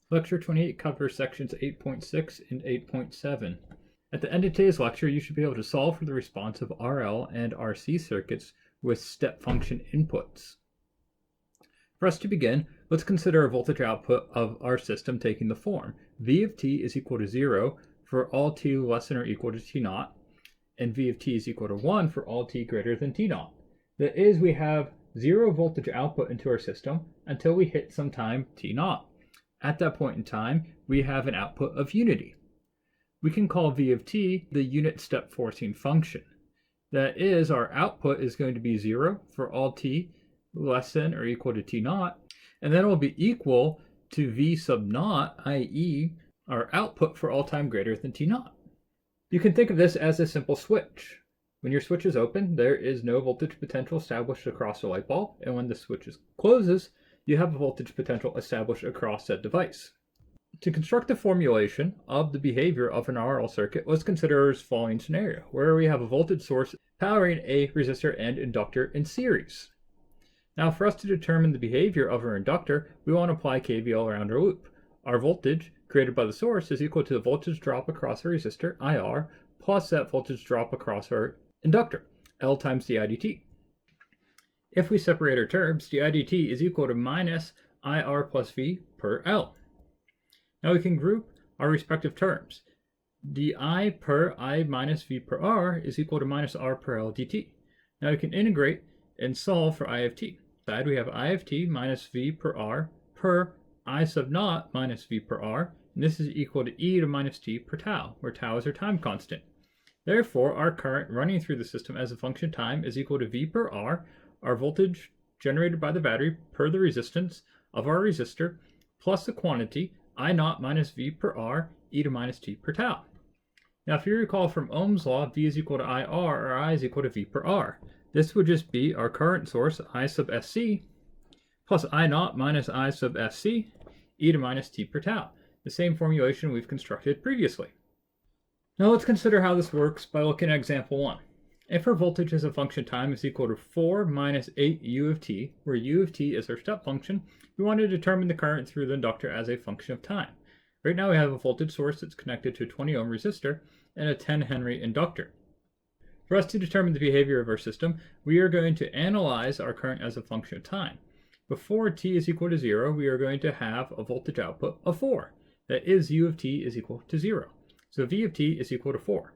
Lecture 28 covers sections 8.6 and 8.7. At the end of today's lecture, you should be able to solve for the response of RL and RC circuits with step function inputs. For us to begin, let's consider a voltage output of our system taking the form V of t is equal to 0 for all t less than or equal to t naught, and V of t is equal to 1 for all t greater than t naught. That is, we have 0 voltage output into our system until we hit some time t naught. At that point in time, we have an output of unity. We can call V of t the unit step forcing function. That is, our output is going to be 0 for all t less than or equal to t naught, and then it will be equal to V sub naught, i.e. our output for all time greater than t naught. You can think of this as a simple switch. When your switch is open, there is no voltage potential established across the light bulb, and when the switch closes, you have a voltage potential established across said device. To construct the formulation of the behavior of an RL circuit, let's consider the following scenario, where we have a voltage source powering a resistor and inductor in series. Now, for us to determine the behavior of our inductor, we want to apply KVL around our loop. Our voltage created by the source is equal to the voltage drop across our resistor, IR, plus that voltage drop across our inductor, L times di dt. If we separate our terms, di dt is equal to minus IR plus V per L. Now we can group our respective terms. di per I minus V per R is equal to minus R per L dt. Now we can integrate and solve for I of t. Side we have I of t minus V per R per I sub naught minus V per R, and this is equal to e to minus t per tau, where tau is our time constant. Therefore, our current running through the system as a function of time is equal to V per R, our voltage generated by the battery per the resistance of our resistor, plus the quantity I naught minus V per R, e to minus t per tau. Now, if you recall from Ohm's law, V is equal to IR, or I is equal to V per R. This would just be our current source, I sub SC, plus I naught minus I sub SC, e to minus t per tau, the same formulation we've constructed previously. Now let's consider how this works by looking at example 1. If our voltage as a function of time is equal to 4 minus 8 u of t, where u of t is our step function, we want to determine the current through the inductor as a function of time. Right now we have a voltage source that's connected to a 20 ohm resistor and a 10 Henry inductor. For us to determine the behavior of our system, we are going to analyze our current as a function of time. Before t is equal to 0, we are going to have a voltage output of 4. That is, u of t is equal to 0. So V of t is equal to 4.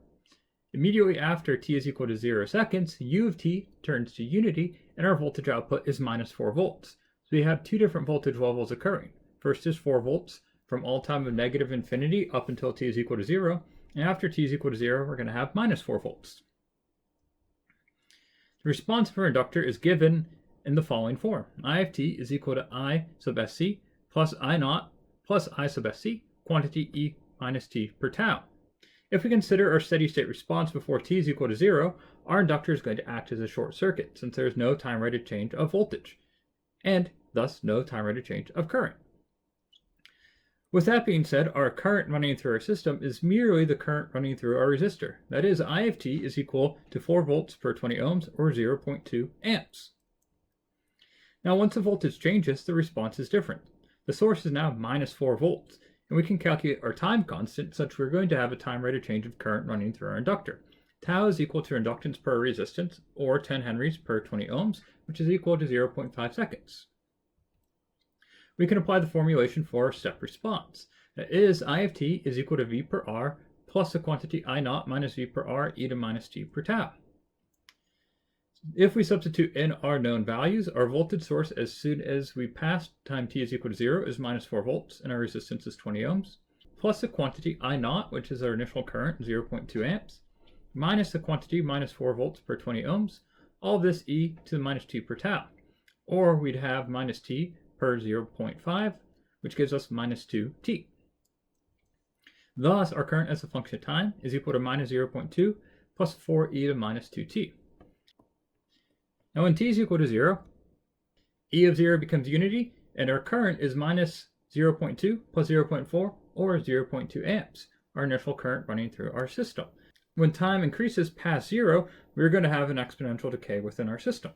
Immediately after t is equal to 0 seconds, u of t turns to unity, and our voltage output is minus 4 volts. So we have two different voltage levels occurring. First is 4 volts from all time of negative infinity up until t is equal to 0, and after t is equal to 0, we're going to have minus 4 volts. The response of our inductor is given in the following form. I of t is equal to I sub SC plus I naught plus I sub SC, quantity E minus t per tau. If we consider our steady state response before t is equal to 0, our inductor is going to act as a short circuit since there is no time rate of change of voltage, and thus no time rate of change of current. With that being said, our current running through our system is merely the current running through our resistor. That is, I of t is equal to 4 volts per 20 ohms, or 0.2 amps. Now once the voltage changes, the response is different. The source is now minus 4 volts, and we can calculate our time constant such we're going to have a time rate of change of current running through our inductor. Tau is equal to inductance per resistance, or 10 henries per 20 ohms, which is equal to 0.5 seconds. We can apply the formulation for our step response. That is, I of t is equal to V per R plus the quantity I naught minus V per R e to minus t per tau. If we substitute in our known values, our voltage source as soon as we pass time t is equal to 0 is minus 4 volts, and our resistance is 20 ohms, plus the quantity I naught, which is our initial current, 0.2 amps, minus the quantity minus 4 volts per 20 ohms, all this e to the minus t per tau. Or we'd have minus t per 0.5, which gives us minus 2t. Thus, our current as a function of time is equal to minus 0.2 plus 4e to minus 2t. Now when t is equal to 0, E of 0 becomes unity, and our current is minus 0.2 plus 0.4, or 0.2 amps, our initial current running through our system. When time increases past 0, we're going to have an exponential decay within our system.